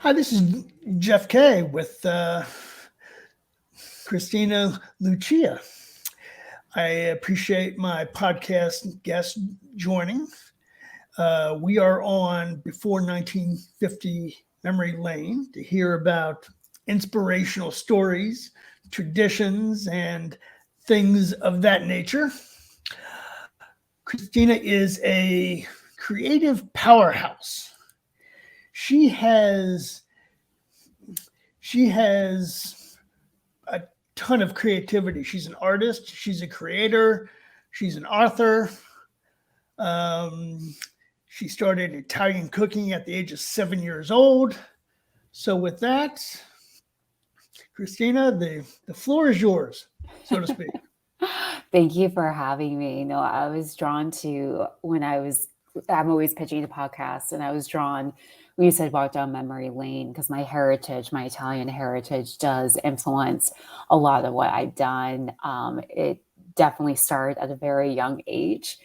Hi, this is Jeff Kay with Kristina Lucia. I appreciate my podcast guest joining. We are on Before 1950 Memory Lane to hear about inspirational stories, traditions, and things of that nature. Kristina is a creative powerhouse. She has she has a ton of creativity. She's an artist, she's a creator, she's an author. Um, she started Italian cooking at the age of 7 years old. So, with that, Kristina, the floor is yours, so to speak. Thank you for having me. No, I was drawn to I'm always pitching the podcast, and I was drawn when you said walk down memory lane because my heritage, my Italian heritage, does influence a lot of what I've done. It definitely started at a very young age.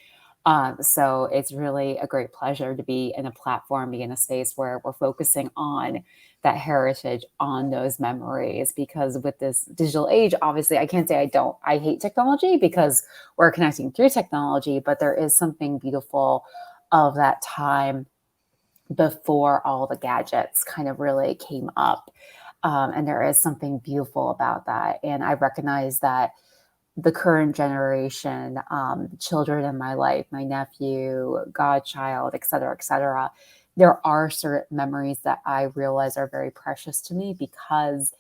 So it's really a great pleasure to be in a platform, be in a space where we're focusing on that heritage, on those memories. Because with this digital age, obviously, I can't say I hate technology because we're connecting through technology, but there is something beautiful of that time before all the gadgets kind of really came up. And there is something beautiful about that. And I recognize that the current generation, children in my life, my nephew, godchild, et cetera, there are certain memories that I realize are very precious to me because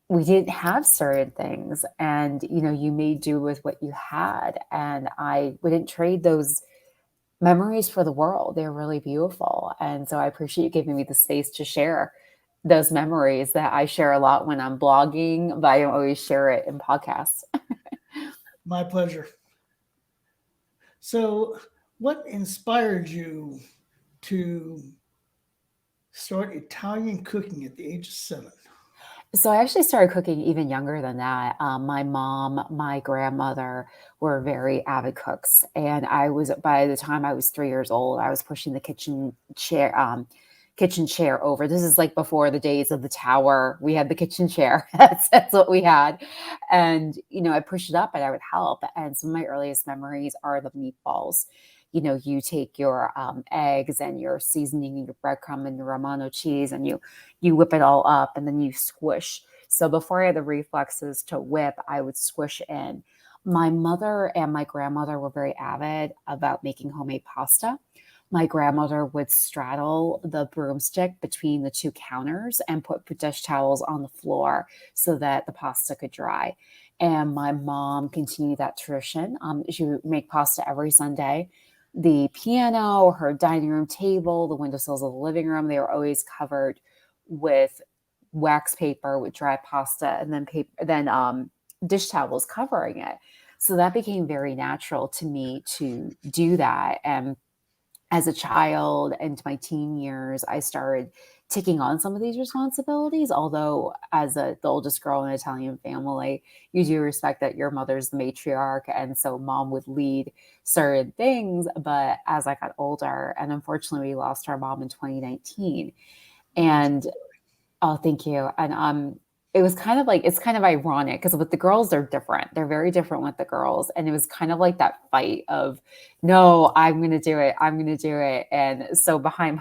we didn't have certain things, and you made do with what you had, and I wouldn't trade those memories for the world. They're really beautiful, and so I appreciate you giving me the space to share those memories that I share a lot when I'm blogging, but I don't always share it in podcasts. My pleasure. So, what inspired you to start Italian cooking at the age of 7? So I actually started cooking even younger than that. My mom, my grandmother were very avid cooks, and I was by the time I was 3 years old, I was pushing the kitchen chair over. This is like before the days of the tower. We had the kitchen chair. That's what we had, and I pushed it up and I would help. And some of my earliest memories are the meatballs. You take your eggs and your seasoning and your breadcrumb and your Romano cheese, and you whip it all up and then you squish. So before I had the reflexes to whip, I would squish in. My mother and my grandmother were very avid about making homemade pasta. My grandmother would straddle the broomstick between the two counters and put dish towels on the floor so that the pasta could dry. And my mom continued that tradition. She would make pasta every Sunday. The piano, her dining room table, the windowsills of the living room, they were always covered with wax paper with dry pasta, and then dish towels covering it. So that became very natural to me to do that. And as a child into my teen years, I started taking on some of these responsibilities. Although, as the oldest girl in an Italian family, you do respect that your mother's the matriarch, and so mom would lead certain things. But as I got older, and unfortunately, we lost our mom in 2019, and oh, thank you. And it was kind of like it's kind of ironic because with the girls, they're different. They're very different with the girls, and it was kind of like that fight of, no, I'm going to do it. I'm going to do it. And so behind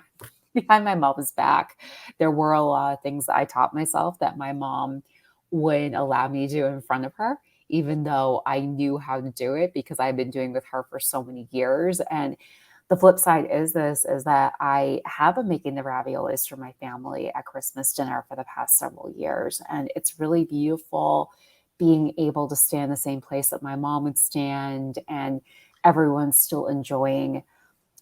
my mom's back, there were a lot of things that I taught myself that my mom wouldn't allow me to do in front of her, even though I knew how to do it because I've been doing with her for so many years. And the flip side is that I have been making the raviolis for my family at Christmas dinner for the past several years. And it's really beautiful being able to stand the same place that my mom would stand, and everyone's still enjoying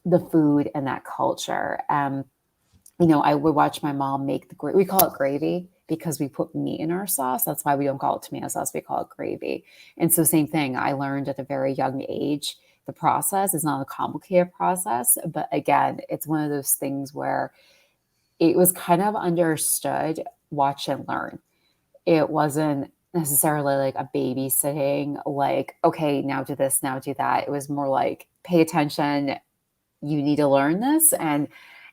the food and that culture. I would watch my mom make we call it gravy because we put meat in our sauce. That's why we don't call it tomato sauce. We call it gravy. And so same thing, I learned at a very young age, the process is not a complicated process, but again, it's one of those things where it was kind of understood, watch and learn. It wasn't necessarily like a babysitting, like, okay, now do this, now do that. It was more like, pay attention, you need to learn this. And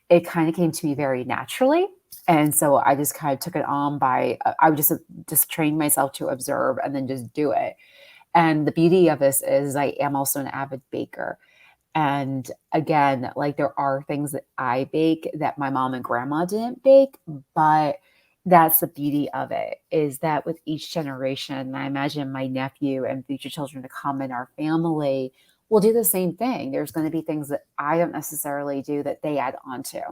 it kind of came to me very naturally. And so I just kind of took it on by, I would just train myself to observe and then just do it. And the beauty of this is I am also an avid baker. And again, like there are things that I bake that my mom and grandma didn't bake, but that's the beauty of it is that with each generation, I imagine my nephew and future children to come in our family will do the same thing. There's going to be things that I don't necessarily do that they add on to.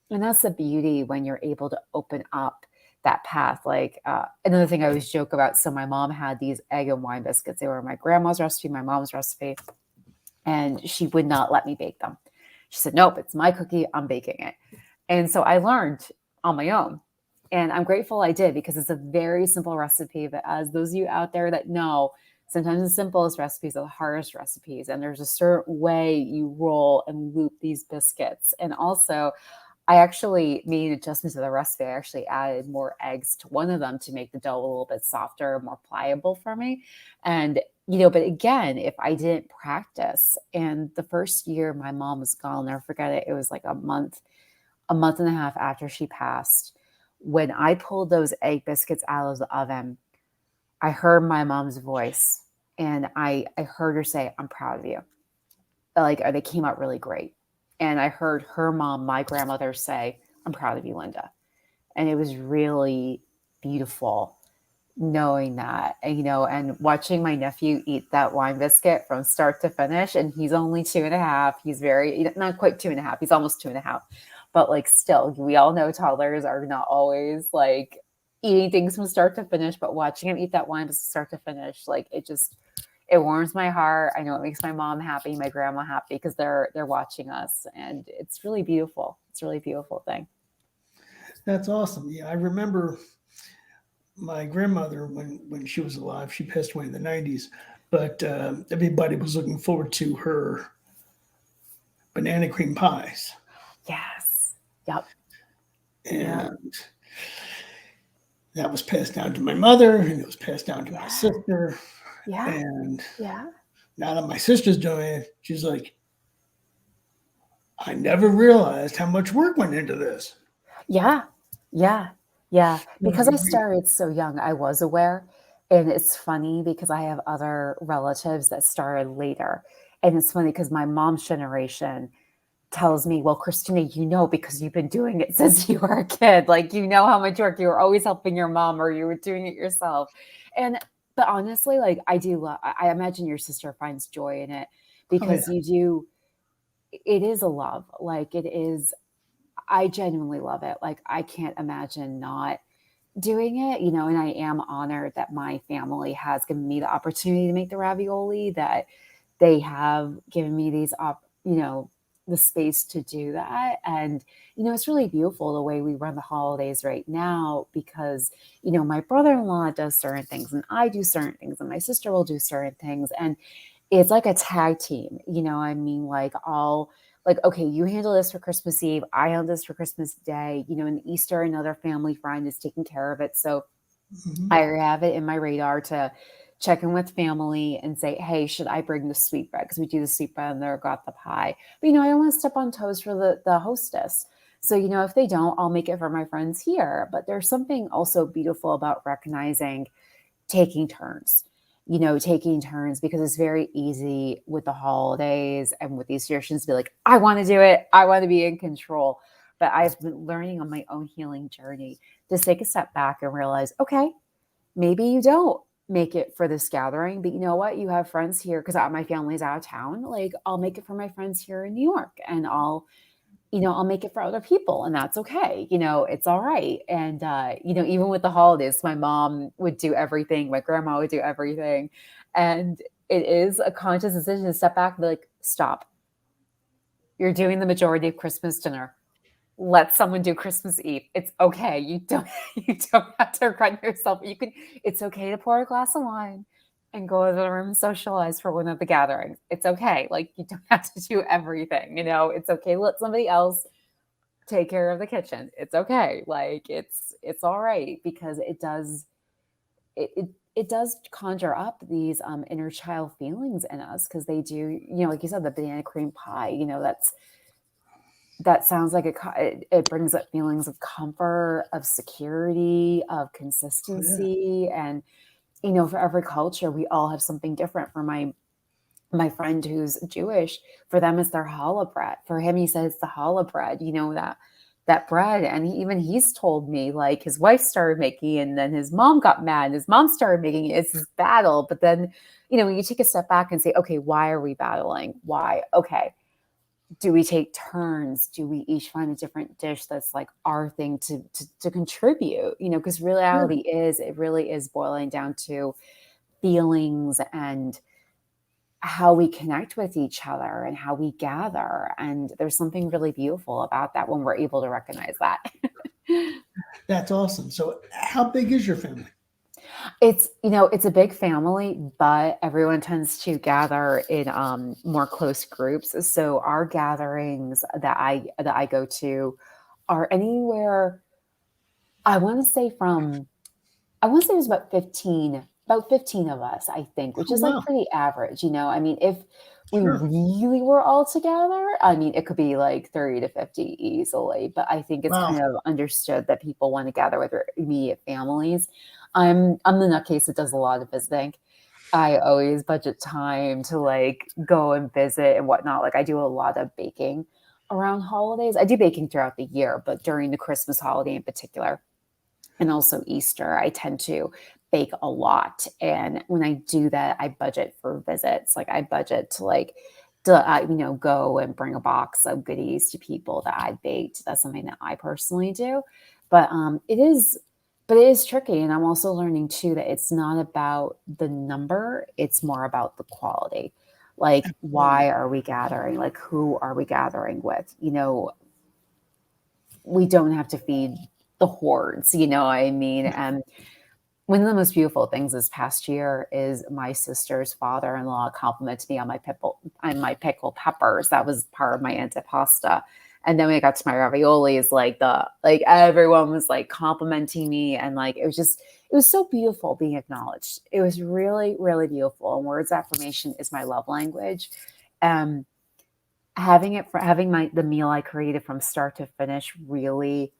And that's the beauty when you're able to open up that path. Like another thing I always joke about. So my mom had these egg and wine biscuits. They were my grandma's recipe, my mom's recipe, and she would not let me bake them. She said, nope, it's my cookie. I'm baking it. And so I learned on my own. And I'm grateful I did because it's a very simple recipe. But as those of you out there that know, sometimes the simplest recipes are the hardest recipes. And there's a certain way you roll and loop these biscuits. And also, I actually made adjustments to the recipe. I actually added more eggs to one of them to make the dough a little bit softer, more pliable for me. And, but again, if I didn't practice, and the first year my mom was gone, I'll never forget it. It was like a month and a half after she passed. When I pulled those egg biscuits out of the oven, I heard my mom's voice and I heard her say, I'm proud of you. Like, they came out really great. And I heard her mom, my grandmother, say, I'm proud of you, Linda. And it was really beautiful knowing that, and watching my nephew eat that wine biscuit from start to finish. And he's only 2.5. He's not quite 2.5. He's almost 2.5. But like, still, we all know toddlers are not always like eating things from start to finish, but watching him eat that wine from start to finish, like it warms my heart. I know it makes my mom happy, my grandma happy, because they're watching us, and it's really beautiful. It's a really beautiful thing. That's awesome. Yeah, I remember my grandmother when she was alive. She passed away in the 90s, but everybody was looking forward to her banana cream pies. Yes. Yep. And Yeah. that was passed down to my mother, and it was passed down to my sister. Yeah. And Yeah. now that my sister's doing it, she's like, I never realized how much work went into this. Yeah. Yeah. Yeah. Because I started so young, I was aware. And it's funny because I have other relatives that started later. And it's funny because my mom's generation tells me, well, Kristina, because you've been doing it since you were a kid. Like, how much work you were always helping your mom or you were doing it yourself. But honestly, like I imagine your sister finds joy in it because you do. It is a love. Like it is. I genuinely love it. Like I can't imagine not doing it, and I am honored that my family has given me the opportunity to make the ravioli, that they have given me the space to do that. And, it's really beautiful the way we run the holidays right now because, my brother-in-law does certain things and I do certain things and my sister will do certain things. And it's like a tag team, like okay, you handle this for Christmas Eve. I handle this for Christmas Day, and Easter, another family friend is taking care of it. So I have it in my radar to check in with family and say, hey, should I bring the sweetbread? Because we do the sweetbread and they've got the pie. But, I don't want to step on toes for the hostess. So, if they don't, I'll make it for my friends here. But there's something also beautiful about recognizing taking turns, because it's very easy with the holidays and with these traditions to be like, I want to do it. I want to be in control. But I've been learning on my own healing journey to take a step back and realize, okay, maybe you don't make it for this gathering, but you know what? You have friends here because my family's out of town. Like I'll make it for my friends here in New York and I'll make it for other people and that's okay. It's all right. And, even with the holidays, my mom would do everything. My grandma would do everything. And it is a conscious decision to step back and be like, stop. You're doing the majority of Christmas dinner. Let someone do Christmas Eve. It's okay. You don't have to run yourself. It's okay to pour a glass of wine and go to the room and socialize for one of the gatherings. It's okay. Like you don't have to do everything, it's okay. Let somebody else take care of the kitchen. It's okay. Like it's all right because it does conjure up these inner child feelings in us because they do, like you said, the banana cream pie, that sounds like it brings up feelings of comfort, of security, of Oh, yeah. consistency. And, for every culture, we all have something different. For my friend who's Jewish, for them it's their challah bread. For him, he says it's the challah bread, that bread. And even he's told me, like, his wife started making it, and then his mom got mad, and his mom started making it. It's this battle. But then, when you take a step back and say, okay, why are we battling? Why? Okay, do we take turns? Do we each find a different dish that's like our thing to contribute? Because Yeah. reality is, it really is boiling down to feelings and how we connect with each other and how we gather. And there's something really beautiful about that when we're able to recognize that. That's awesome. So, how big is your family? It's a big family, but everyone tends to gather in more close groups. So our gatherings that I go to are anywhere, I want to say from I want to say it was about 15 of us, I think, which Oh, is like wow. pretty average. I mean, if we Sure. really were all together, I mean, it could be like 30 to 50 easily. But I think it's Wow. kind of understood that people want to gather with their immediate families. I'm the nutcase that does a lot of visiting. I always budget time to like go and visit and whatnot. Like I do a lot of baking around holidays. I do baking throughout the year, but during the Christmas holiday in particular, and also Easter, I tend to bake a lot. And when I do that, I budget for visits. Like I budget to go and bring a box of goodies to people that I baked. That's something that I personally do. But it is tricky. And I'm also learning too that it's not about the number, it's more about the quality. Like, Absolutely. why are we gathering? Like, who are we gathering with? We don't have to feed the hordes, you know what I mean? And one of the most beautiful things this past year is my sister's father-in-law complimented me on my pickled peppers. That was part of my antipasta. And then when I got to my raviolis, like everyone was like complimenting me, and like it was so beautiful being acknowledged. It was really, really beautiful. And words affirmation is my love language. Um, having the meal I created from start to finish really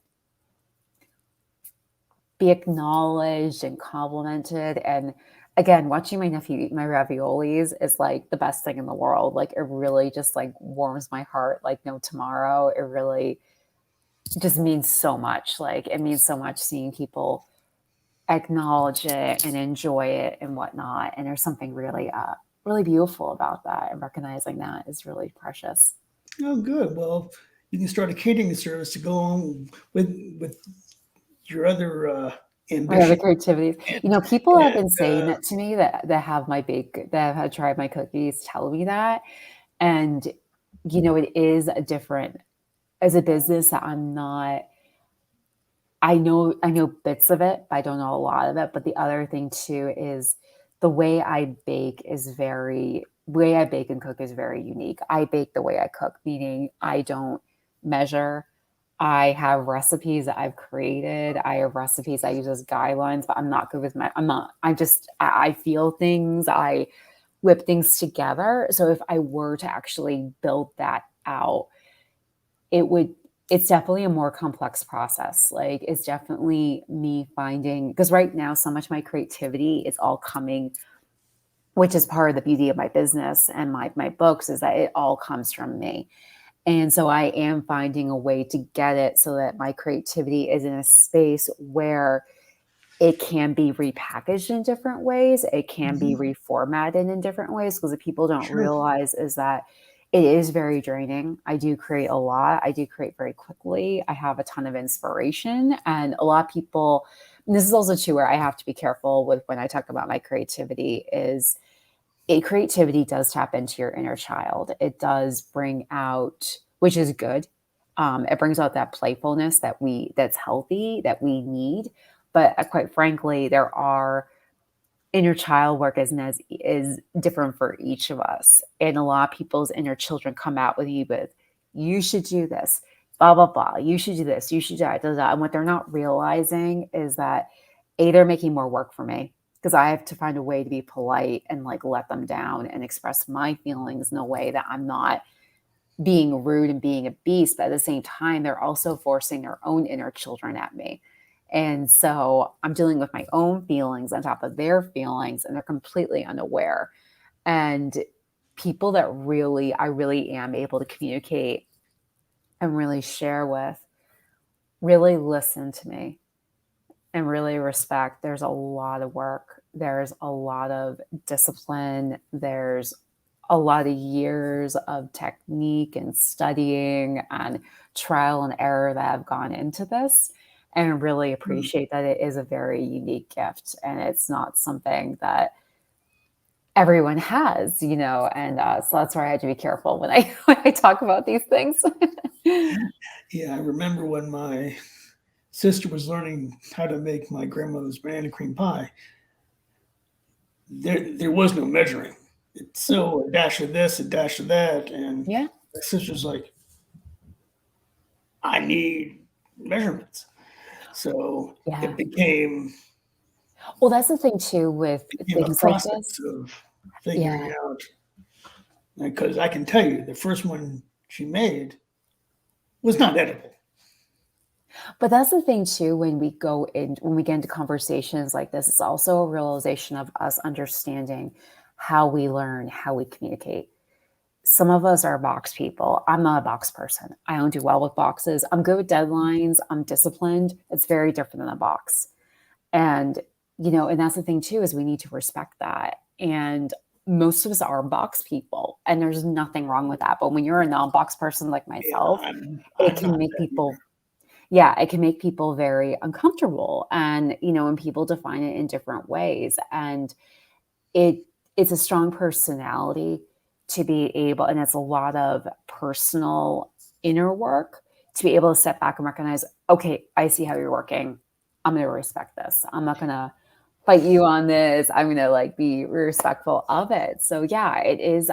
be acknowledged and complimented. And again, watching my nephew eat my raviolis is like the best thing in the world. Like it really just like warms my heart like no tomorrow. It really just means so much. Like it means so much seeing people acknowledge it and enjoy it and whatnot. And there's something really really beautiful about that, and recognizing that is really precious. Oh, good. Well, you can start a catering service to go on with your other My other ambition. creativities. And, People have and been saying that to me, that have tried my cookies tell me that. And, it is a different, as a business that I know bits of it, but I don't know a lot of it. But the other thing too is the way I bake and cook is very unique. I bake the way I cook, meaning I don't measure. I have recipes that I've created. I have recipes I use as guidelines, but I'm not good with I'm not, I feel things. I whip things together. So if I were to actually build that out, it would it's definitely a more complex process. Like it's definitely me finding, because right now so much of my creativity is all coming, which is part of the beauty of my business and my books, is that it all comes from me. And so I am finding a way to get it so that my creativity is in a space where it can be repackaged in different ways. It can be Mhm. reformatted in different ways, because what people don't Sure. realize is that it is very draining. I do create a lot. I do create very quickly. I have a ton of inspiration. And a lot of people, and this is also too where I have to be careful with when I talk about my creativity, is creativity does tap into your inner child. It does bring out, which is good. It brings out that playfulness that's healthy, that we need. But quite frankly, there are inner child work is different for each of us. And a lot of people's inner children come out with you with, you should do this, blah, blah, blah. You should do this. You should do that. Da, da, da. And what they're not realizing is that they're making more work for me, because I have to find a way to be polite and like let them down and express my feelings in a way that I'm not being rude and being a beast, but at the same time, they're also forcing their own inner children at me. And so I'm dealing with my own feelings on top of their feelings, and they're completely unaware. And people that I really am able to communicate and really share with, really listen to me and really respect. There's a lot of work. There's a lot of discipline. There's a lot of years of technique and studying and trial and error that have gone into this, and really Mm. appreciate that it is a very unique gift and it's not something that everyone has, and so that's where I had to be careful when I when I talk about these things. Yeah, I remember when my sister was learning how to make my grandmother's banana cream pie. There was no measuring. It's Mhm. so a dash of this, a dash of that, and Yeah, my sister's like, I need measurements. So it yeah. Well, that's the thing too with became a things like process this. of figuring Yeah. out, because I can tell you the first one she made was not edible. But that's the thing too, when we get into conversations like this, it's also a realization of us understanding how we learn, how we communicate. Some of us are box people. I'm not a box person. I don't do well with boxes. I'm good with deadlines. I'm disciplined. It's very different than a box. And, and that's the thing too, is we need to respect that. And most of us are box people, and there's nothing wrong with that. But when you're a non-box person like Yeah, myself, it I'm can not make that either. people yeah, it can make people very uncomfortable, and and people define it in different ways, and it it's a strong personality to be able, and it's a lot of personal inner work to be able to step back and recognize, okay, I see how you're working. I'm going to respect this. I'm not going to fight you on this. I'm going to be respectful of it. So yeah, it's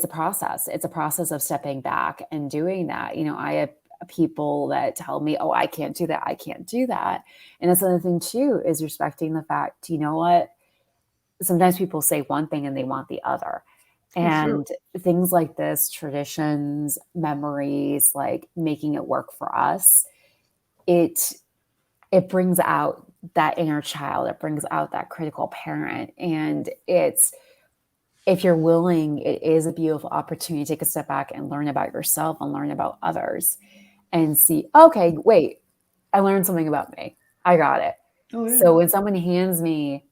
a process. It's a process of stepping back and doing that. I have people that tell me, oh, I can't do that. I can't do that. And that's another thing too, is respecting the fact, you know what? Sometimes people say one thing and they want the other. Oh, sure. And things like this, traditions, memories, like making it work for us, it it brings out that inner child. It brings out that critical parent. And if you're willing, it is a beautiful opportunity to take a step back and learn about yourself and learn about others and see, okay, wait, I learned something about me. I got it. Oh, yeah. So when someone hands me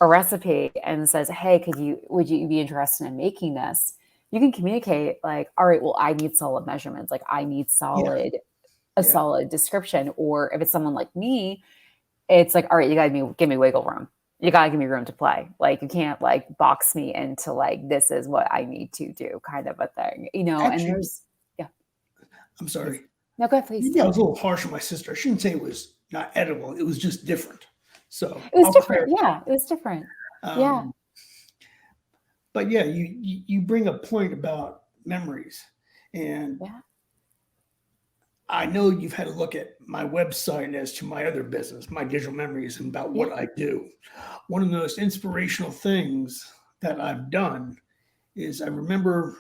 a recipe and says, hey, would you be interested in making this? You can communicate like, all right, well, I need solid measurements. Like I need Yeah. a Yeah. solid description. Or if it's someone like me, it's like, all right, you gotta give me wiggle room. You gotta give me room to play. Like you can't box me into this is what I need to do kind of a thing, and Actually, there's yeah, I'm please. sorry. No, go ahead, please. Maybe I was a little harsh on my sister. I shouldn't say it was not edible. It was just different. So It was I'll different. clarify. Yeah, it was different. Yeah. Um, but yeah, you bring a point about memories, and Yeah. I know you've had a look at my website as to my other business, my digital memories, and about Yeah. what I do. One of the most inspirational things that I've done is I remember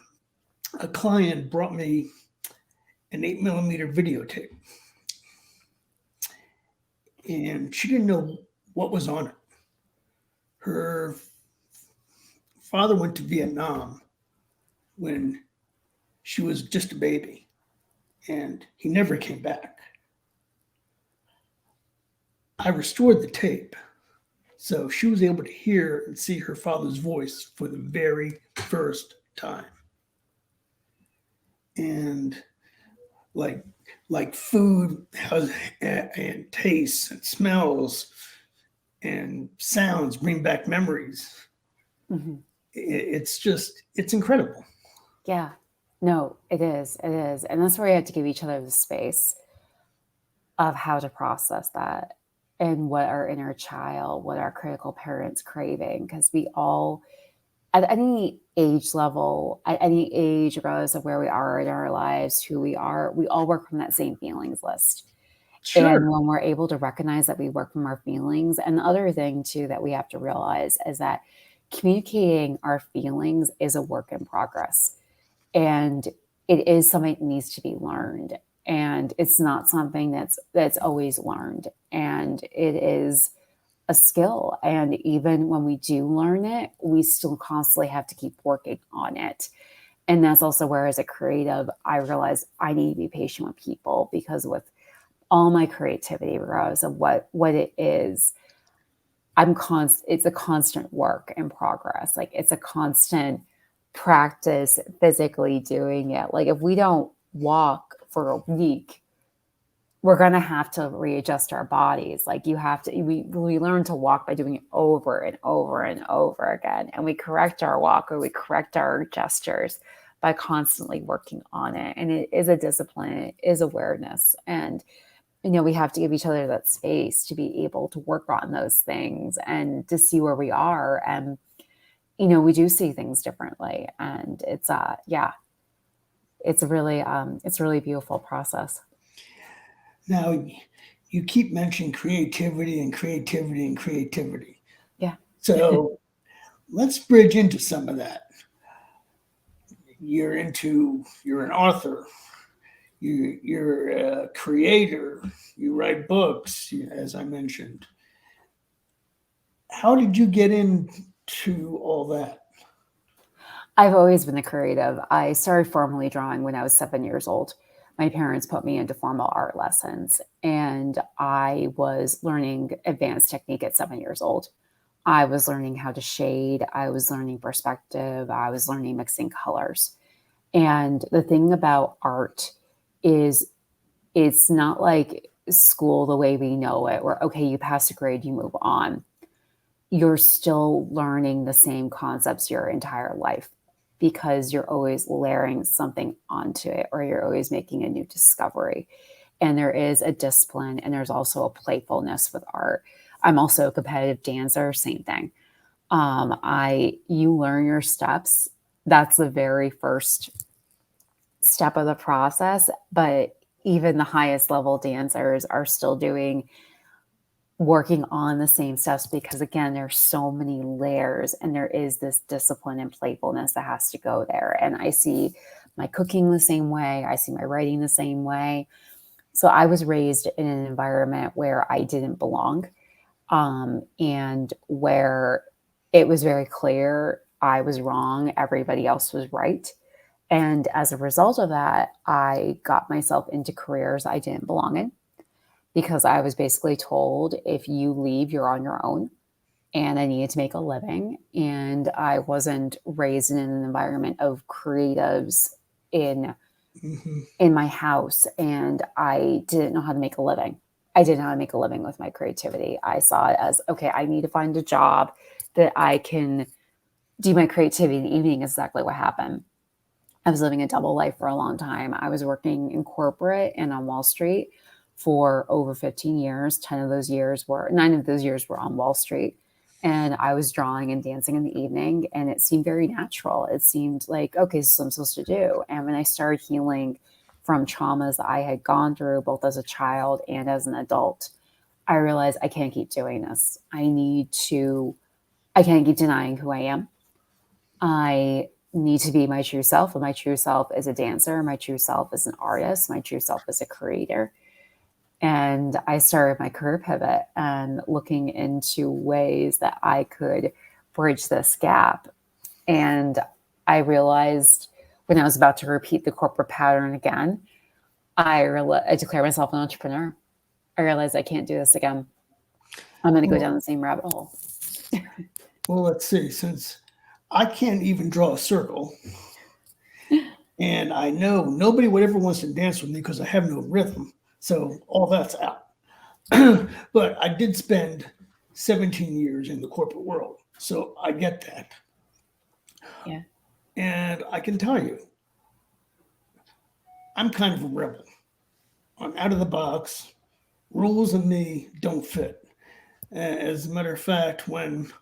a client brought me an 8 millimeter videotape, and she didn't know what was on it. Her father went to Vietnam when she was just a baby, and he never came back. I restored the tape, so she was able to hear and see her father's voice for the very first time. And like like food has, and tastes and smells and sounds bring back memories. Mhm. It's incredible. Yeah. No, it is. It is. And that's where we have to give each other the space of how to process that and what our inner child, what our critical parents craving. Because we all, at any age level, at any age, regardless of where we are in our lives, who we all work from that same feelings list. Sure. And when we're able to recognize that we work from our feelings, and the other thing too that we have to realize is that communicating our feelings is a work in progress. And it is something that needs to be learned. And it's not something that's always learned. And it is a skill. And even when we do learn it, we still constantly have to keep working on it. And that's also where, as a creative, I realize I need to be patient with people, because with all my creativity, regardless of what it is, it's a constant work in progress. Like, it's a constant practice physically doing it. Like, if we don't walk for a week, we're going to have to readjust our bodies. Like, we learn to walk by doing it over and over and over again. And we correct our walk, or we correct our gestures by constantly working on it. And it is a discipline, it is awareness. And, we have to give each other that space to be able to work on those things and to see where we are. And, we do see things differently. And it's it's a really beautiful process. Now, you keep mentioning creativity and creativity and creativity. Yeah. So let's bridge into some of that. You're an author. You're a creator. You write books, as I mentioned. How did you get into all that? I've always been a creative. I started formally drawing when I was 7 years old. My parents put me into formal art lessons, and I was learning advanced technique at 7 years old. I was learning how to shade. I was learning perspective. I was learning mixing colors. And the thing about art is, it's not like school the way we know it, where, okay, you pass a grade, you move on. You're still learning the same concepts your entire life, because you're always layering something onto it, or you're always making a new discovery. And there is a discipline, and there's also a playfulness with art. I'm also a competitive dancer, same thing. You learn your steps. That's the very first step of the process. But even the highest level dancers are still working on the same steps, because, again, there's so many layers, and there is this discipline and playfulness that has to go there. And I see my cooking the same way. I see my writing the same way. So I was raised in an environment where I didn't belong, and where it was very clear I was wrong, everybody else was right. And as a result of that, I got myself into careers I didn't belong in, because I was basically told, if you leave, you're on your own. And I needed to make a living. And I wasn't raised in an environment of creatives in my house. And I didn't know how to make a living. I didn't know how to make a living with my creativity. I saw it as, okay, I need to find a job that I can do my creativity in the evening. Is exactly what happened. I was living a double life for a long time. I was working in corporate and on Wall Street for over 15 years. 9 of those years were on Wall Street. And I was drawing and dancing in the evening, and it seemed very natural. It seemed like, okay, this is what I'm supposed to do. And when I started healing from traumas that I had gone through, both as a child and as an adult, I realized I can't keep doing this. I can't keep denying who I am. I need to be my true self. And my true self is a dancer. My true self is an artist. My true self is a creator. And I started my career pivot and looking into ways that I could bridge this gap. And I realized, when I was about to repeat the corporate pattern again, I declared myself an entrepreneur. I realized I can't do this again. I'm going to go down the same rabbit hole. Well, let's see. Since I can't even draw a circle, and I know nobody would ever wants to dance with me because I have no rhythm. So all that's out. But I did spend 17 years in the corporate world. So I get that. Yeah. And I can tell you, I'm kind of a rebel. I'm out of the box. Rules and me don't fit. As a matter of fact, when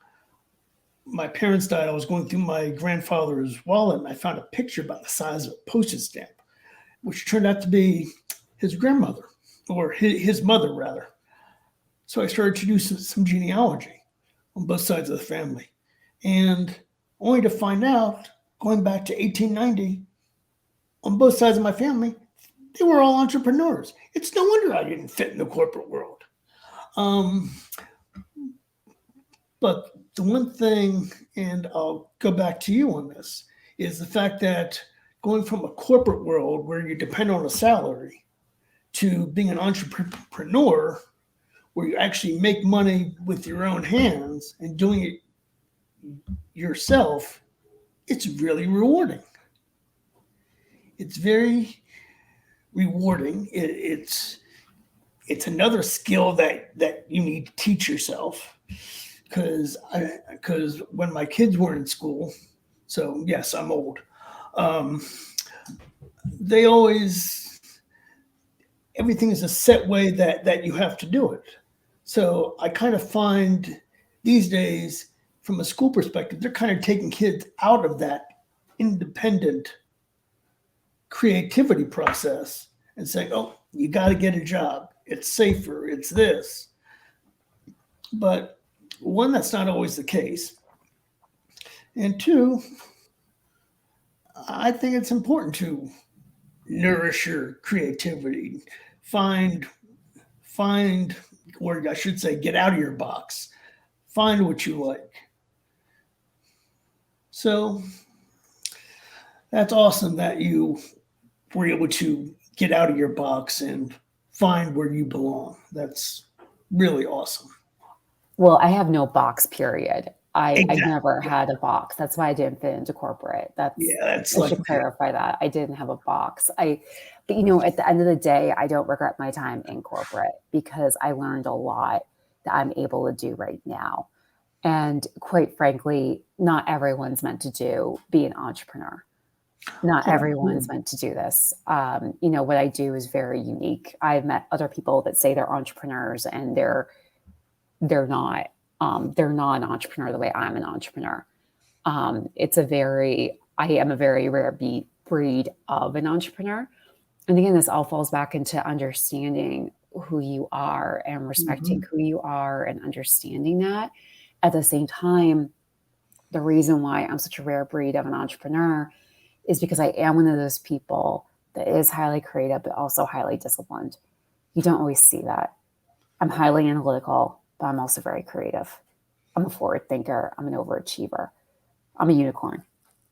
my parents died, I was going through my grandfather's wallet, and I found a picture about the size of a postage stamp, which turned out to be his grandmother, or his mother, rather. So I started to do some genealogy on both sides of the family. And only to find out, going back to 1890, on both sides of my family, they were all entrepreneurs. It's no wonder I didn't fit in the corporate world. Um, but the one thing, and I'll go back to you on this, is the fact that going from a corporate world where you depend on a salary to being an entrepreneur where you actually make money with your own hands and doing it yourself, it's really rewarding. It's very rewarding. It's another skill that you need to teach yourself because when my kids were in school, so yes, I'm old. Um, they always everything is a set way that you have to do it. So I kind of find these days, from a school perspective, they're kind of taking kids out of that independent creativity process and saying, oh, you got to get a job. It's safer. It's this. But one, that's not always the case. And two, I think it's important to nourish your creativity. Find, find, or I should say, get out of your box. Find what you like. So that's awesome that you were able to get out of your box and find where you belong. That's really awesome. Well, I have no box, period. I Exactly. never had a box. That's why I didn't fit into corporate. Yeah, that's I like should clarify that. I didn't have a box. But you know, at the end of the day, I don't regret my time in corporate because I learned a lot that I'm able to do right now. And quite frankly, not everyone's meant to be an entrepreneur. Not oh, everyone's meant to do this. You know, what I do is very unique. I've met other people that say they're entrepreneurs and they're not. They're not an entrepreneur the way I'm an entrepreneur. I am a very rare breed of an entrepreneur. And again, this all falls back into understanding who you are and respecting mhm. who you are and understanding that. At the same time, the reason why I'm such a rare breed of an entrepreneur is because I am one of those people that is highly creative, but also highly disciplined. You don't always see that. I'm highly analytical, but I'm also very creative. I'm a forward thinker. I'm an overachiever. I'm a unicorn.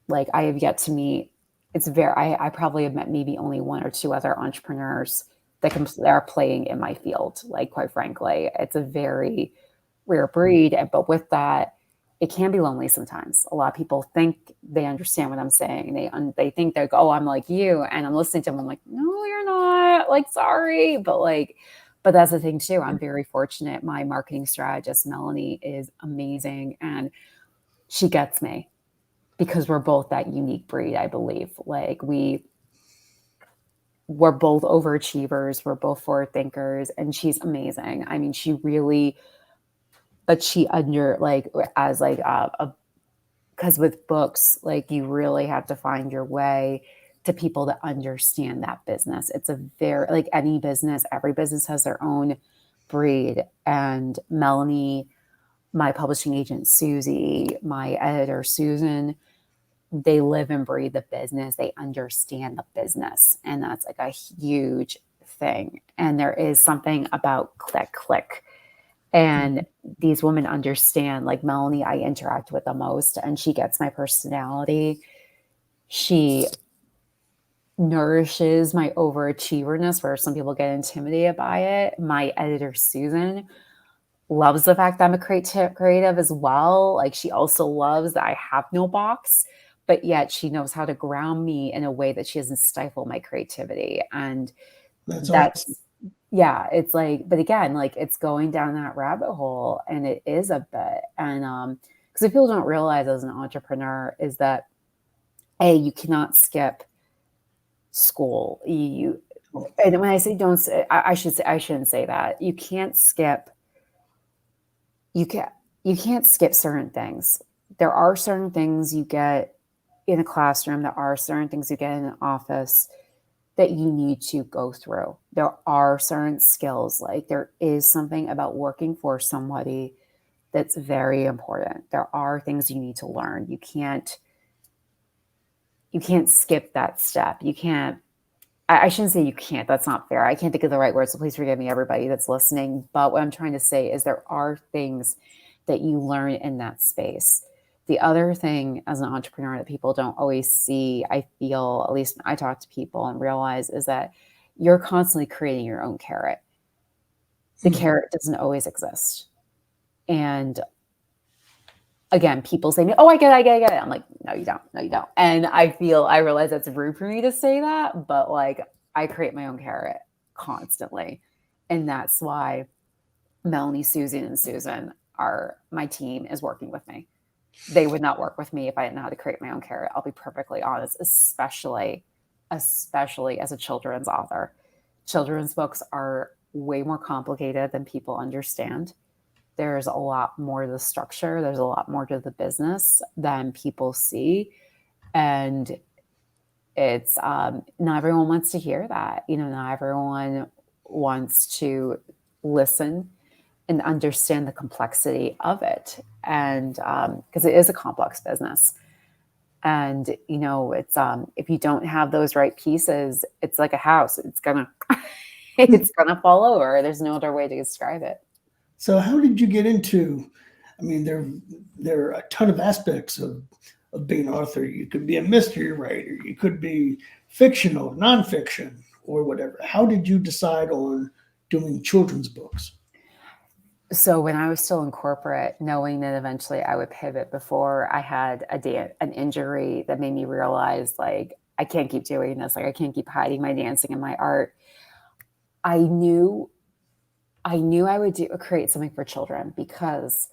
Like I have yet to meet. I probably have met maybe only one or two other entrepreneurs that are playing in my field. Like quite frankly, it's a very rare breed. But with that, it can be lonely sometimes. A lot of people think they understand what I'm saying. They think they go, oh, I'm like you, and I'm listening to them. I'm like, no, you're not. Like, sorry, but that's the thing too. I'm very fortunate. My marketing strategist, Melanie, is amazing, and she gets me because we're both that unique breed, I believe. Like we're both overachievers, we're both forward thinkers, and she's amazing. I mean, she really, but she under like as like a because with books, like you really have to find your way to people that understand that business. It's a very like any business, every business has their own breed. And Melanie, my publishing agent Susie, my editor Susan, they live and breathe the business. They understand the business. And that's like a huge thing. And there is something about that click. And these women understand, like Melanie, I interact with the most, and she gets my personality. She nourishes my overachieverness, where some people get intimidated by it. My editor, Susan, loves the fact that I'm a creative as well. Like she also loves that I have no box, but yet she knows how to ground me in a way that she doesn't stifle my creativity. And That's awesome. that's, yeah, it's like, but again, like it's going down that rabbit hole, and it is a bit. And because people don't realize as an entrepreneur is that you cannot skip school. And when I say don't, I shouldn't say that. You can't you can't skip certain things. There are certain things you get in a classroom. There are certain things you get in an office that you need to go through. There are certain skills, like there is something about working for somebody that's very important. There are things you need to learn. can't skip that step. You can't, I shouldn't say you can't, that's not fair. I can't think of the right word, so please forgive me, everybody that's listening. But what I'm trying to say is there are things that you learn in that space. The other thing as an entrepreneur that people don't always see, I feel, at least when I talk to people and realize, is that you're constantly creating your own carrot. The carrot doesn't always exist. And again, people say, "Oh, I get it, I get it, I get it." I'm like, "No, you don't. No, you don't." And I realize that's rude for me to say that, but like I create my own carrot constantly. And that's why Melanie, Susan, and Susan are my team is working with me. They would not work with me if I didn't know how to create my own carrot. I'll be perfectly honest, especially as a children's author. Children's books are way more complicated than people understand. There's a lot more to the structure. There's a lot more to the business than people see. And it's not everyone wants to hear that. Not everyone wants to listen and understand the complexity of it. And because it is a complex business. And, it's if you don't have those right pieces, it's like a house. It's gonna fall over. There's no other way to describe it. So how did you get into, I mean, there are a ton of aspects of being an author. You could be a mystery writer, you could be fictional, nonfiction, or whatever. How did you decide on doing children's books? So when I was still in corporate, knowing that eventually I would pivot before I had an injury that made me realize, like, I can't keep doing this. Like, I can't keep hiding my dancing and my art. I knew I would create something for children because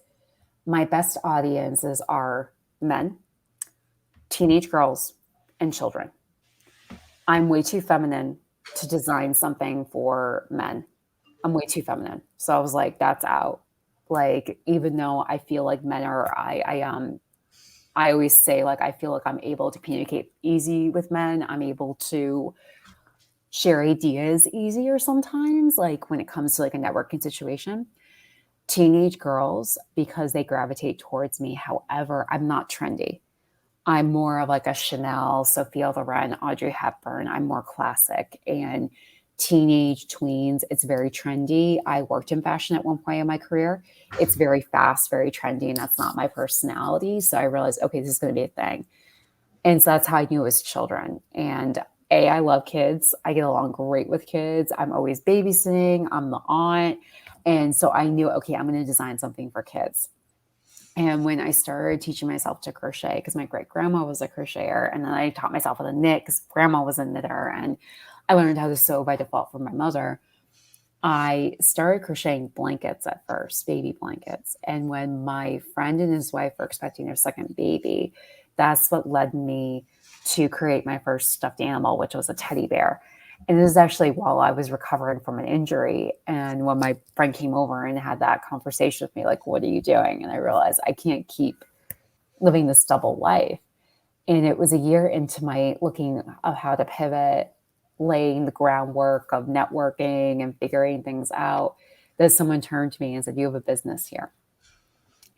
my best audiences are men, teenage girls, and children. I'm way too feminine to design something for men. I'm way too feminine. So I was like, that's out. Like, even though I feel like men are, I always say, like, I feel like I'm able to communicate easy with men. I'm able to share ideas easier sometimes, like when it comes to like a networking situation. Teenage girls, because they gravitate towards me. However, I'm not trendy. I'm more of like a Chanel, Sophia Loren, Audrey Hepburn. I'm more classic. And teenage tweens, it's very trendy. I worked in fashion at one point in my career. It's very fast, very trendy, and that's not my personality. So I realized, okay, this is going to be a thing. And so that's how I knew it was children. And I love kids. I get along great with kids. I'm always babysitting. I'm the aunt. And so I knew, okay, I'm going to design something for kids. And when I started teaching myself to crochet, because my great grandma was a crocheter, and then I taught myself how to knit because grandma was a knitter, and I learned how to sew by default from my mother. I started crocheting blankets at first, baby blankets. And when my friend and his wife were expecting their second baby, that's what led me to create my first stuffed animal, which was a teddy bear. And this is actually while I was recovering from an injury. And when my friend came over and had that conversation with me, like, what are you doing? And I realized I can't keep living this double life. And it was a year into my looking of how to pivot, laying the groundwork of networking and figuring things out, that someone turned to me and said, you have a business here.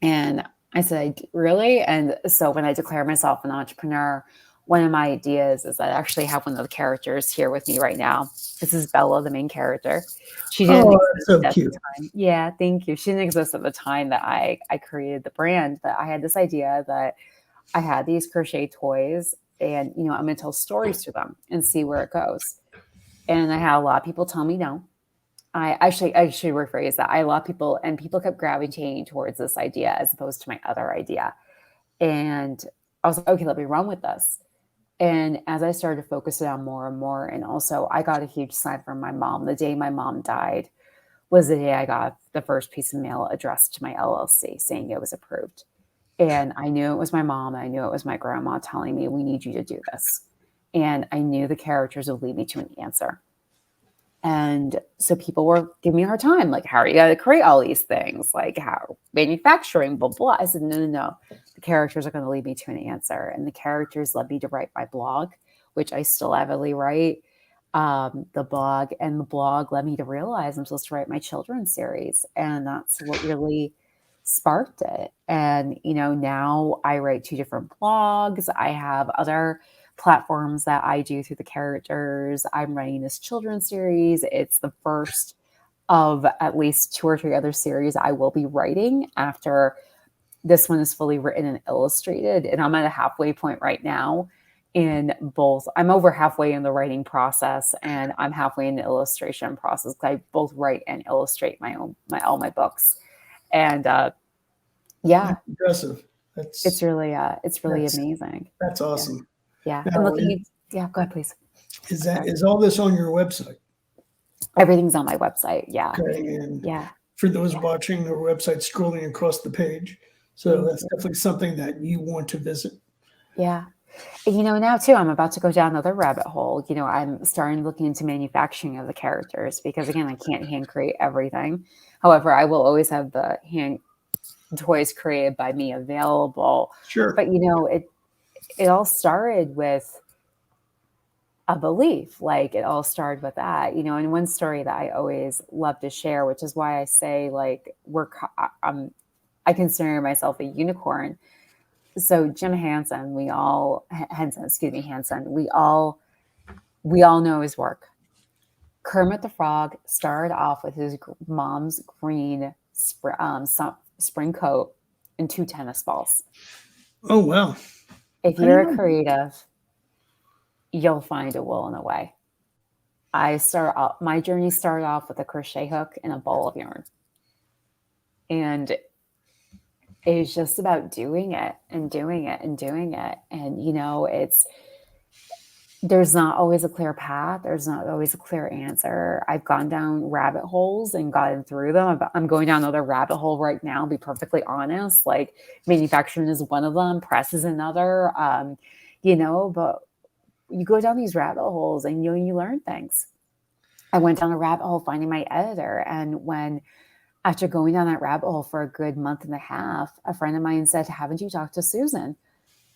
And I said, really? And so when I declare myself an entrepreneur, one of my ideas is that I actually have one of the characters here with me right now. This is Bella, the main character. She didn't exist so at cute. the time. Yeah, thank you. She didn't exist at the time that I created the brand, but I had this idea that I had these crochet toys and, I'm going to tell stories through them and see where it goes. And I had a lot of people tell me no. I should rephrase that. I had a lot of people, and people kept gravitating towards this idea as opposed to my other idea. And I was like, okay, let me run with this. And as I started to focus it on more and more, and also I got a huge sign from my mom. The day my mom died was the day I got the first piece of mail addressed to my LLC saying it was approved. And I knew it was my mom. And I knew it was my grandma telling me, we need you to do this. And I knew the characters would lead me to an answer. And so people were giving me a hard time. Like, how are you going to create all these things? Like, how manufacturing, blah, blah. I said, no. The characters are going to lead me to an answer. And the characters led me to write my blog, which I still avidly write, the blog led me to realize I'm supposed to write my children's series. And that's what really sparked it. And, now I write 2 different blogs. I have other platforms that I do through the characters. I'm writing this children's series. It's the first of at least 2 or 3 other series I will be writing after this one is fully written and illustrated. And I'm at a halfway point right now in both. I'm over halfway in the writing process and I'm halfway in the illustration process. I both write and illustrate all my books. And yeah, That's impressive. it's really that's amazing. that's awesome. Yeah. Now, I'm looking at, yeah, go ahead, please. is all this on your website? Everything's on my website. Yeah. Okay, and Yeah. for those watching, the website scrolling across the page. So that's definitely something that you want to visit. Yeah. Now too, I'm about to go down another rabbit hole. I'm starting looking into manufacturing of the characters because again, I can't hand create everything. However, I will always have the hand toys created by me available. Sure. But it all started with a belief. Like it all started with that, and one story that I always love to share, which is why I say like I consider myself a unicorn. So Jim Henson, we all know his work. Kermit the Frog started off with his mom's green spring coat and 2 tennis balls. Oh, wow. If you're a creative, you'll find a will and a way. My journey started off with a crochet hook and a ball of yarn. And it's just about doing it and doing it and doing it. And, there's not always a clear path. There's not always a clear answer. I've gone down rabbit holes and gotten through them. I'm going down another rabbit hole right now, to be perfectly honest. Like manufacturing is one of them, press is another, but you go down these rabbit holes and you learn things. I went down a rabbit hole finding my editor. And after going down that rabbit hole for a good month and a half, a friend of mine said, "Haven't you talked to Susan?"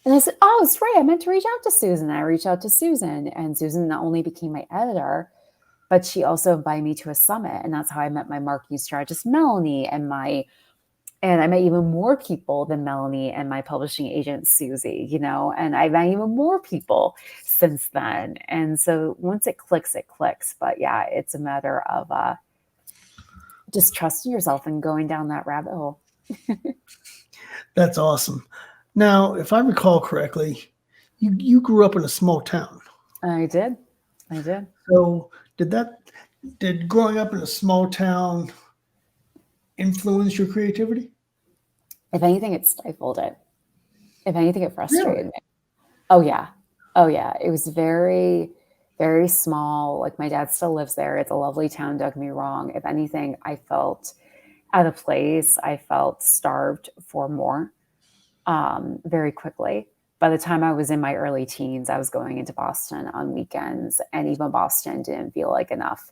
And I said, "Oh, it's right. I meant to reach out to Susan." I reached out to Susan, and Susan not only became my editor, but she also invited me to a summit. And that's how I met my marketing strategist, Melanie, and I met even more people than Melanie and my publishing agent, Susie, and I met even more people since then. And so once it clicks, it clicks. But yeah, it's a matter of just trusting yourself and going down that rabbit hole. That's awesome. Now, if I recall correctly, you grew up in a small town. I did. So did growing up in a small town influence your creativity? If anything, it stifled it. If anything, it frustrated Really? me. Oh yeah. It was very, very small. Like my dad still lives there. It's a lovely town, don't get me wrong. If anything, I felt out of place. I felt starved for more very quickly. By the time I was in my early teens, I was going into Boston on weekends, and even Boston didn't feel like enough.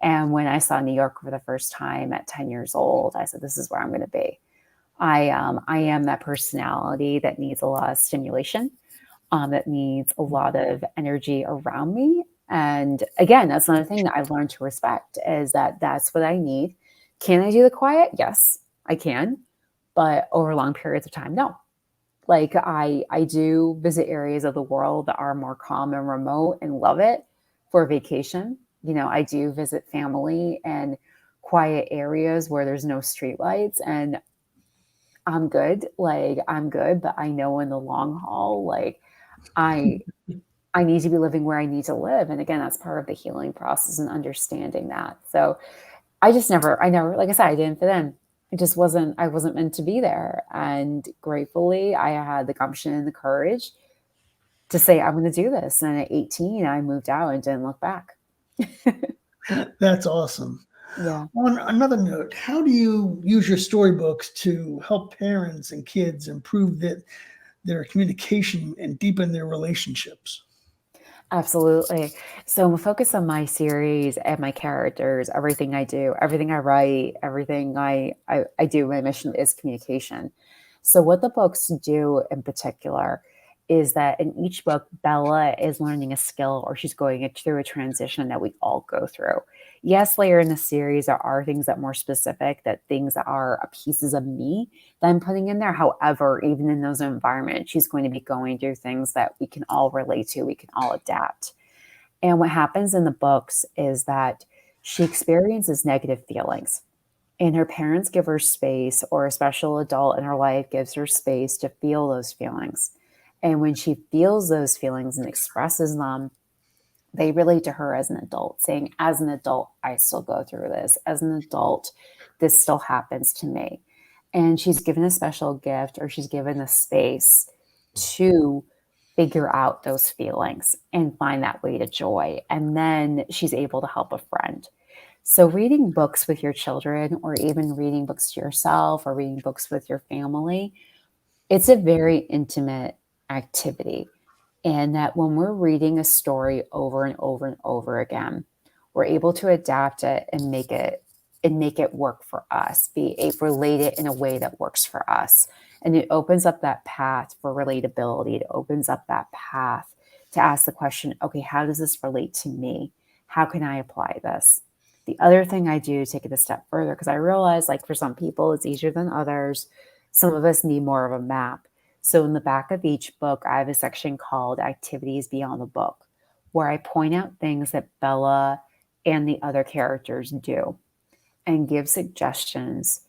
And when I saw New York for the first time at 10 years old, I said, "This is where I'm going to be." I am that personality that needs a lot of stimulation, that needs a lot of energy around me. And again, that's another thing that I've learned to respect is that that's what I need. Can I do the quiet? Yes, I can. But over long periods of time, no. Like I do visit areas of the world that are more calm and remote and love it for vacation. I do visit family and quiet areas where there's no streetlights, and I'm good. Like I'm good, but I know in the long haul, like I need to be living where I need to live. And again, that's part of the healing process and understanding that. So I never, like I said, I didn't fit in. I wasn't meant to be there. And gratefully, I had the gumption and the courage to say, I'm going to do this. And at 18, I moved out and didn't look back. That's awesome. Yeah. On another note, how do you use your storybooks to help parents and kids improve their communication and deepen their relationships? Absolutely. So I'm focused on my series and my characters, everything I do, everything I write, everything I do. My mission is communication. So what the books do in particular is that in each book, Bella is learning a skill or she's going through a transition that we all go through. Yes, later in the series, there are things that are more specific, that things that are pieces of me that I'm putting in there. However, even in those environments, she's going to be going through things that we can all relate to, we can all adapt. And what happens in the books is that she experiences negative feelings, and her parents give her space, or a special adult in her life gives her space to feel those feelings. And when she feels those feelings and expresses them, they relate to her as an adult, saying, as an adult, I still go through this. As an adult, this still happens to me. And she's given a special gift, or she's given a space to figure out those feelings and find that way to joy. And then she's able to help a friend. So, reading books with your children, or even reading books to yourself, or reading books with your family, it's a very intimate activity. And that when we're reading a story over and over and over again, we're able to adapt it and make it work for us, relate it in a way that works for us. And it opens up that path for relatability. It opens up that path to ask the question, okay, how does this relate to me? How can I apply this? The other thing I do, take it a step further, because I realize, like, for some people it's easier than others. Some of us need more of a map. So in the back of each book, I have a section called Activities Beyond the Book, where I point out things that Bella and the other characters do and give suggestions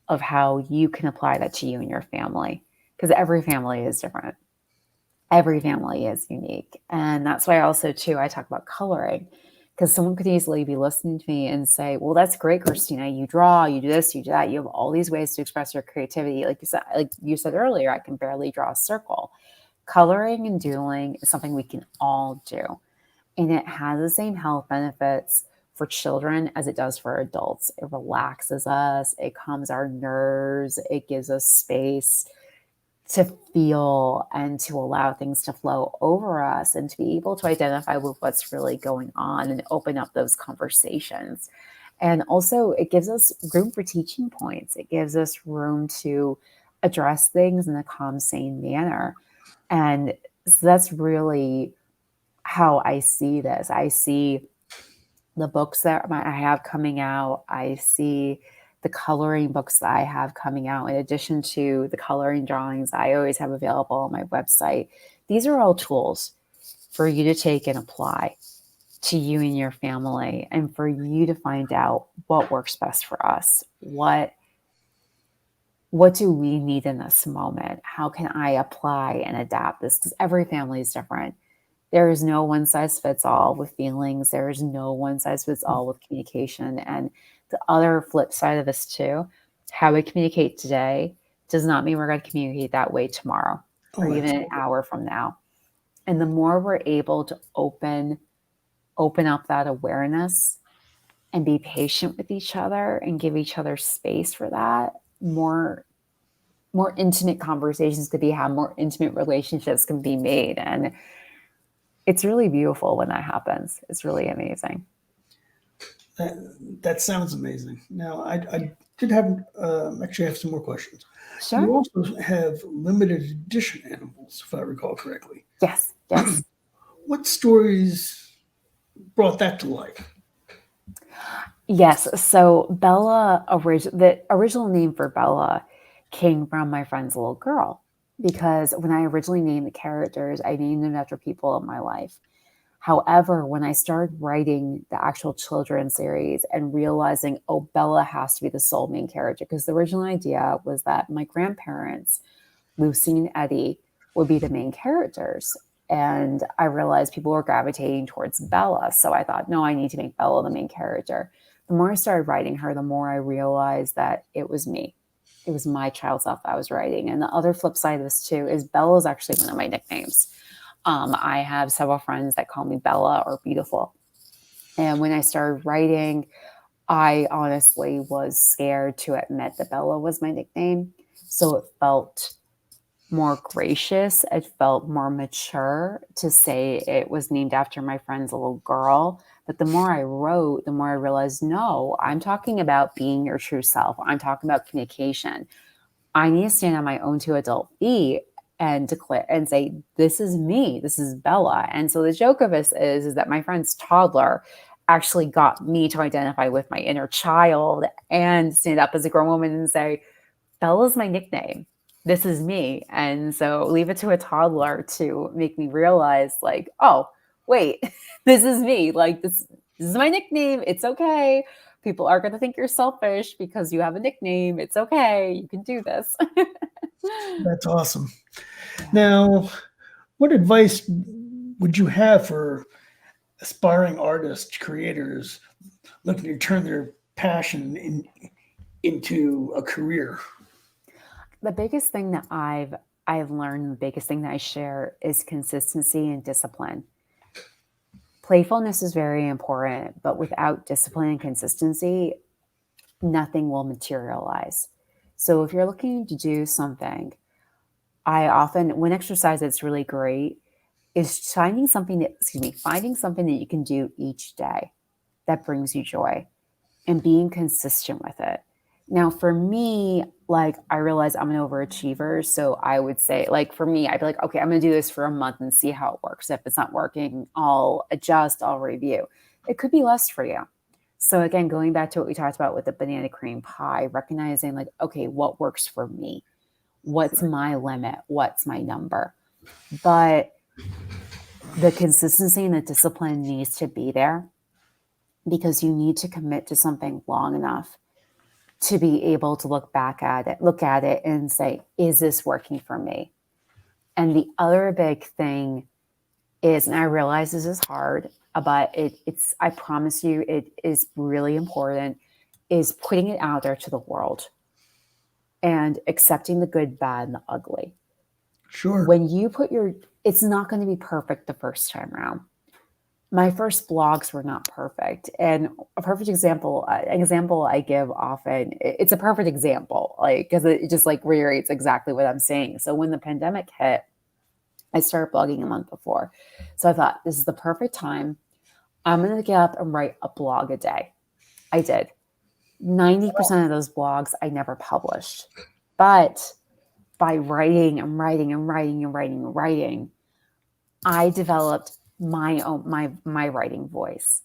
of how you can apply that to you and your family. Because every family is different. Every family is unique. And that's why also, too, I talk about coloring. Because someone could easily be listening to me and say, well, that's great, Kristina. You draw, you do this, you do that. You have all these ways to express your creativity. Like you said earlier, I can barely draw a circle. Coloring and doodling is something we can all do. And it has the same health benefits for children as it does for adults. It relaxes us, it calms our nerves, it gives us space to feel and to allow things to flow over us, and to be able to identify with what's really going on and open up those conversations. And also, it gives us room for teaching points. It gives us room to address things in a calm, sane manner. And so that's really how I see this. I see the books that I have coming out. I see the coloring books that I have coming out, in addition to the coloring drawings I always have available on my website. These are all tools for you to take and apply to you and your family, and for you to find out what works best for us. What do we need in this moment? How can I apply and adapt this? Because every family is different. There is no one size fits all with feelings. There is no one size fits all with communication. And the other flip side of this too, how we communicate today does not mean we're going to communicate that way tomorrow, or even an hour from now. And the more we're able to open up that awareness and be patient with each other and give each other space for that, more intimate conversations could be had, more intimate relationships can be made. And it's really beautiful when that happens. It's really amazing. That sounds amazing. Now, I did have actually have some more questions. Sure. You also have limited edition animals, if I recall correctly. Yes. What stories brought that to life? Yes. So Bella, the original name for Bella came from my friend's little girl, because when I originally named the characters, I named them after people in my life. However, when I started writing the actual children's series and realizing, oh, Bella has to be the sole main character, because the original idea was that my grandparents, Lucy and Eddie, would be the main characters. And I realized people were gravitating towards Bella. So I thought, no, I need to make Bella the main character. The more I started writing her, the more I realized that it was me. It was my child self I was writing. And the other flip side of this too is Bella is actually one of my nicknames. I have several friends that call me Bella or Beautiful. And when I started writing, I honestly was scared to admit that Bella was my nickname. So it felt more gracious. It felt more mature to say it was named after my friend's little girl. But the more I wrote, the more I realized, no, I'm talking about being your true self. I'm talking about communication. I need to stand on my own two adult feet and declare and say, this is me, this is Bella. And so the joke of this is that my friend's toddler actually got me to identify with my inner child and stand up as a grown woman and say, Bella's my nickname. This is me. And so leave it to a toddler to make me realize, like, oh, wait, this is me. Like, this is my nickname. It's okay. People are going to think you're selfish because you have a nickname. It's okay. You can do this. That's awesome. Yeah. Now, what advice would you have for aspiring artists, creators looking to turn their passion into a career? The biggest thing that I've learned, the biggest thing that I share is consistency and discipline. Playfulness is very important, but without discipline and consistency, nothing will materialize. So if you're looking to do something, I often, one exercise that's really great is finding something that you can do each day that brings you joy and being consistent with it. Now, for me, like, I realize I'm an overachiever. So I would say, like, for me, I'd be like, okay, I'm going to do this for a month and see how it works. If it's not working, I'll adjust, I'll review. It could be less for you. So again, going back to what we talked about with the banana cream pie, recognizing, like, okay, what works for me? What's my limit? What's my number? But the consistency and the discipline needs to be there, because you need to commit to something long enough to be able to look at it and say, is this working for me? And the other big thing is, and I realize this is hard, but it's, I promise you, it is really important, is putting it out there to the world and accepting the good, bad, and the ugly. Sure. When you put it's not going to be perfect the first time around. My first blogs were not perfect. And a perfect example, I give often, it's a perfect example, like, because it just like reiterates exactly what I'm saying. So when the pandemic hit, I started blogging a month before. So I thought, this is the perfect time. I'm going to get up and write a blog a day. I did. 90% of those blogs I never published. But by writing and writing and writing and writing and writing, I developed my writing voice.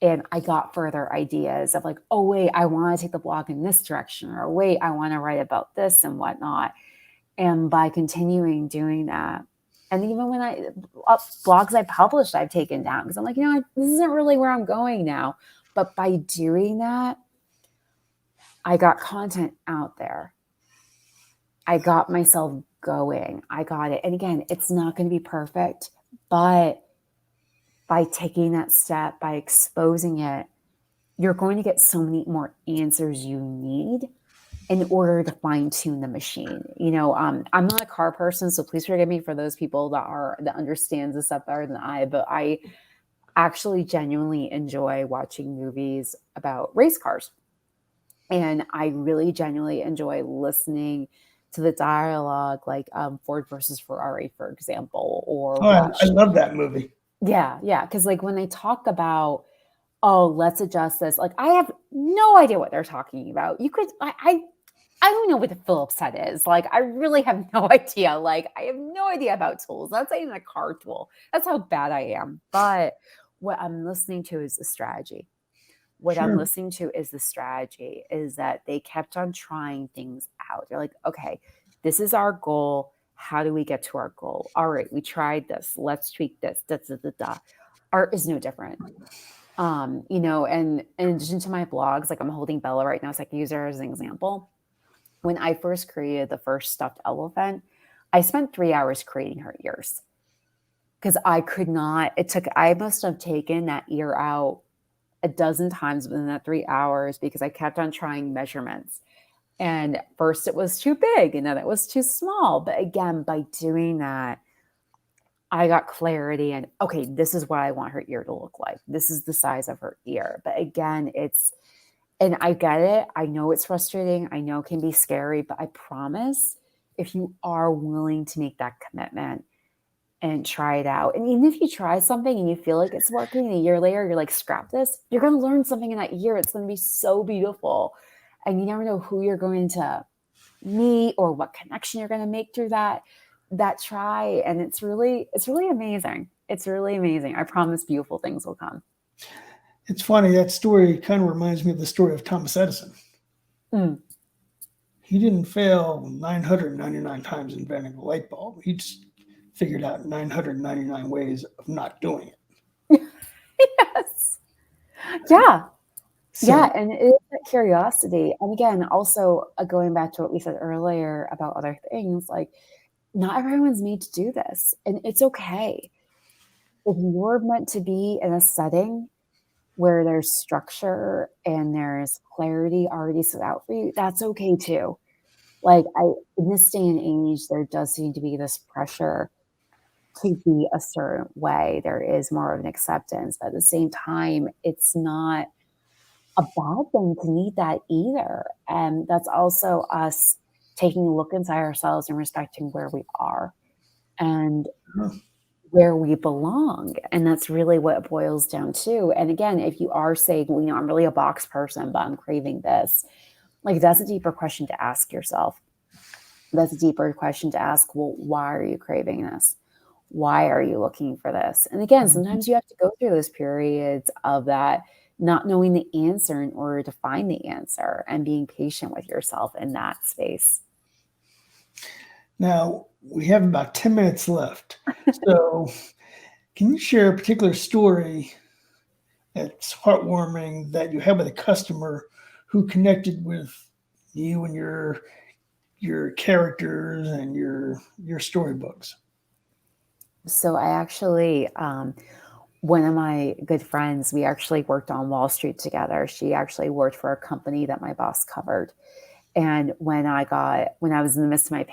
And I got further ideas of, like, oh, wait, I want to take the blog in this direction, or wait, I want to write about this and whatnot. And by continuing doing that, and even when blogs I published, I've taken down, because I'm like, this isn't really where I'm going now. But by doing that, I got content out there. I got myself going. I got it. And again, it's not going to be perfect, but by taking that step, by exposing it, you're going to get so many more answers you need in order to fine tune the machine. I'm not a car person, so please forgive me for those people that understands this stuff better than I, but I actually genuinely enjoy watching movies about race cars. And I really genuinely enjoy listening to the dialogue, like Ford versus Ferrari, for example, or I love that movie. Yeah. Because like when they talk about, oh, let's adjust this, like, I have no idea what they're talking about. I don't know what the Phillips head is. Like, I really have no idea. Like, I have no idea about tools. That's not even a car tool. That's how bad I am. But what I'm listening to is the strategy. I'm listening to is the strategy, is that they kept on trying things out. They're like, okay, this is our goal. How do we get to our goal? All right, we tried this. Let's tweak this. Da, da, da, da. Art is no different. And in addition to my blogs, like, I'm holding Bella right now, so I can use her as an example. When I first created the first stuffed elephant, I spent 3 hours creating her ears, because I must have taken that ear out a dozen times within that 3 hours, because I kept on trying measurements. And first it was too big, and then it was too small. But again, by doing that, I got clarity, and okay, this is what I want her ear to look like. This is the size of her ear. But again, and I get it. I know it's frustrating. I know it can be scary, but I promise, if you are willing to make that commitment and try it out, and even if you try something and you feel like it's working, and a year later you're like, scrap this, you're going to learn something in that year. It's going to be so beautiful. And you never know who you're going to meet or what connection you're going to make through that try. And it's really amazing. It's really amazing. I promise beautiful things will come. It's funny, that story kind of reminds me of the story of Thomas Edison. Mm. He didn't fail 999 times inventing the light bulb. He just figured out 999 ways of not doing it. Yes. Yeah. Yeah. So, And it is that curiosity. And again, also going back to what we said earlier about other things, like not everyone's made to do this. And it's okay. If you're meant to be in a setting where there's structure and there's clarity already set out for you, that's okay too. Like in this day and age, there does seem to be this pressure to be a certain way. There is more of an acceptance, but at the same time, it's not a bad thing to need that either. And that's also us taking a look inside ourselves and respecting where we are and where we belong. And that's really what it boils down to. And again, if you are saying, well, I'm really a box person, but I'm craving this, like that's a deeper question to ask yourself. That's a deeper question to ask, well, why are you craving this? Why are you looking for this? And again, sometimes you have to go through those periods of that not knowing the answer in order to find the answer and being patient with yourself in that space. now we have about 10 minutes left. So, can you share a particular story that's heartwarming that you had with a customer who connected with you and your characters and your storybooks? So I actually, one of my good friends, we actually worked on Wall Street together. She actually worked for a company that my boss covered. And when I was in the midst of my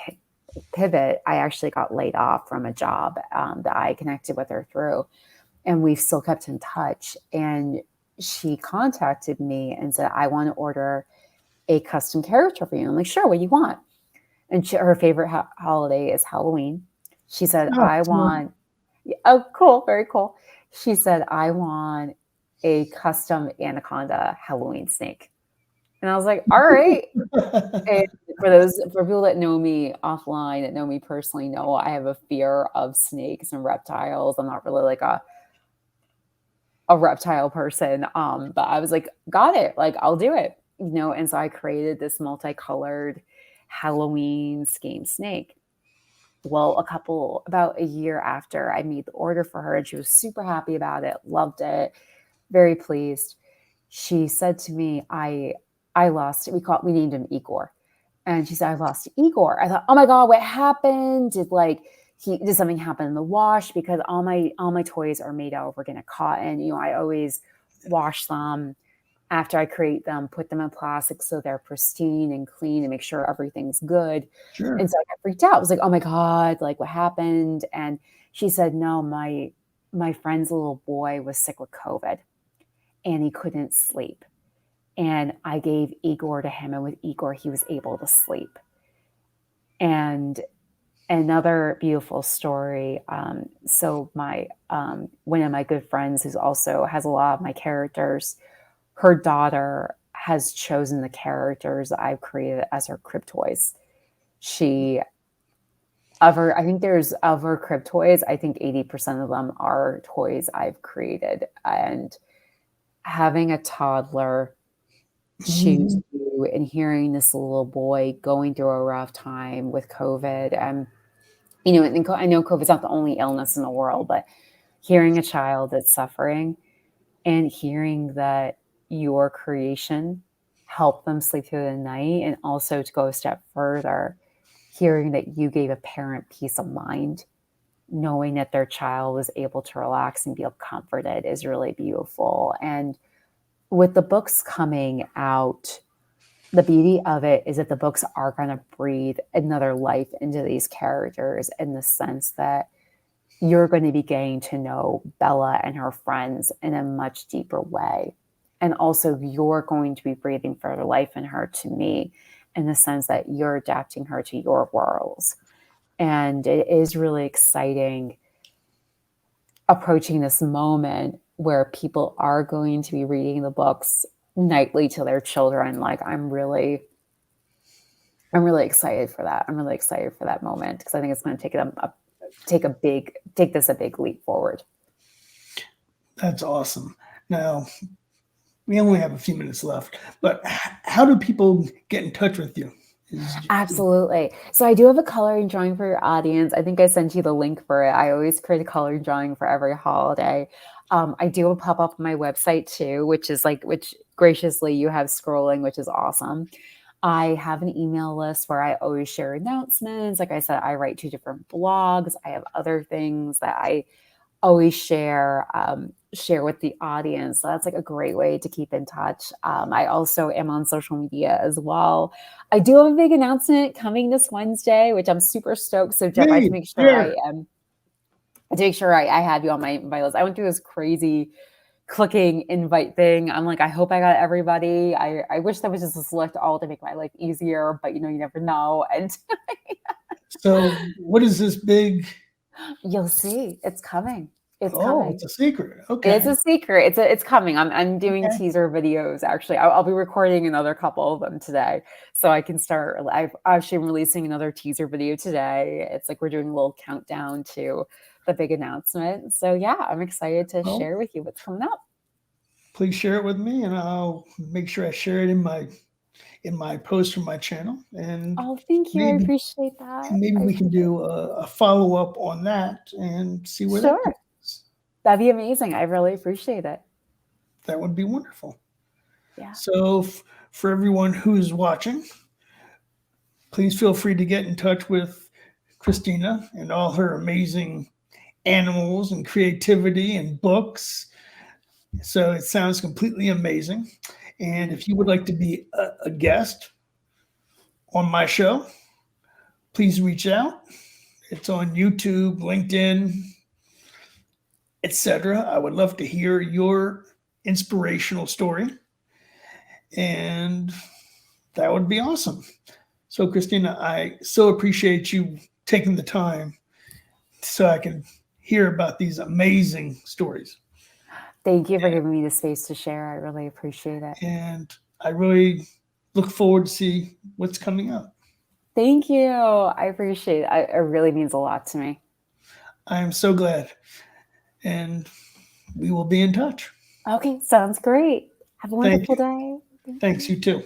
pivot, I actually got laid off from a job that I connected with her through. And we've still kept in touch. And she contacted me and said, I want to order a custom character for you. I'm like, sure, what do you want? And her favorite holiday is Halloween. She said, Oh, I want, oh, cool, very cool. She said, I want a custom anaconda Halloween snake. And I was like, all right. And for people that know me offline, that know me personally, know I have a fear of snakes and reptiles. I'm not really like a reptile person. But I was like, got it. Like, I'll do it. And so I created this multicolored Halloween scheme snake. Well, about a year after I made the order for her, and she was super happy about it, loved it, very pleased. She said to me, I lost it. We named him Igor. And she said, I lost Igor. I thought, oh my God, what happened? Did something happen in the wash? Because all my toys are made out of organic cotton. I always wash them after I create them, put them in plastic so they're pristine and clean and make sure everything's good. Sure. And so I got freaked out. I was like, oh my God, like what happened? And she said, no, my friend's little boy was sick with COVID and he couldn't sleep. And I gave Igor to him, and with Igor, he was able to sleep. And another beautiful story. So my one of my good friends, who also has a lot of my characters, her daughter has chosen the characters I've created as her crib toys. I think of her crib toys, I think 80% of them are toys I've created. And having a toddler choose you and hearing this little boy going through a rough time with COVID, and I know COVID's not the only illness in the world, but hearing a child that's suffering and hearing that your creation helped them sleep through the night, and also to go a step further, hearing that you gave a parent peace of mind, knowing that their child was able to relax and feel comforted, is really beautiful. And with the books coming out, the beauty of it is that the books are going to breathe another life into these characters, in the sense that you're going to be getting to know Bella and her friends in a much deeper way. And also you're going to be breathing further life in her to me, in the sense that you're adapting her to your worlds. And it is really exciting approaching this moment where people are going to be reading the books nightly to their children. Like I'm really excited for that. I'm really excited for that moment, because I think it's going to take this a big leap forward. That's awesome. Now, We only have a few minutes left, but how do people get in touch with you? Absolutely. So I do have a coloring drawing for your audience. I think I sent you the link for it. I always create a coloring drawing for every holiday. I do a pop up on my website too, which graciously you have scrolling, which is awesome. I have an email list where I always share announcements. Like I said, I write 2 different blogs. I have other things that I always share with the audience. So that's like a great way to keep in touch. I also am on social media as well. I do have a big announcement coming this Wednesday, which I'm super stoked. So Jeff, I have to Hey, make sure share. I have you on my invite list. I went through this crazy clicking invite thing. I'm like, I hope I got everybody. I wish there was just a select all to make my life easier, but you never know. And So, what is this big? you'll see, it's coming. It's Oh, coming. it's a secret. It's Okay. a secret. It's coming. I'm doing Okay. teaser videos. Actually, I'll be recording another couple of them today, so I can start. I've actually releasing another teaser video today. It's like we're doing a little countdown to the big announcement. So yeah, I'm excited to Well, share with you what's coming up. please share it with me, and I'll make sure I share it in my post from my channel, Oh, thank you. I maybe appreciate that. and maybe I we can appreciate do a follow up on that and see where that Sure. goes. That'd be amazing. I really appreciate it. That would be wonderful. Yeah. So, for everyone who's watching, please feel free to get in touch with Kristina and all her amazing animals and creativity and books. So it sounds completely amazing. And if you would like to be a guest on my show, please reach out. It's on YouTube, LinkedIn, etc. I would love to hear your inspirational story, and that would be awesome. So, Kristina, I so appreciate you taking the time so I can hear about these amazing stories. Thank you for giving me the space to share. I really appreciate it. And I really look forward to see what's coming up. Thank you. I appreciate it. It really means a lot to me. I am so glad. And we will be in touch. Okay, sounds great. Have a Thank wonderful you. day. Thank Thanks, you. you too.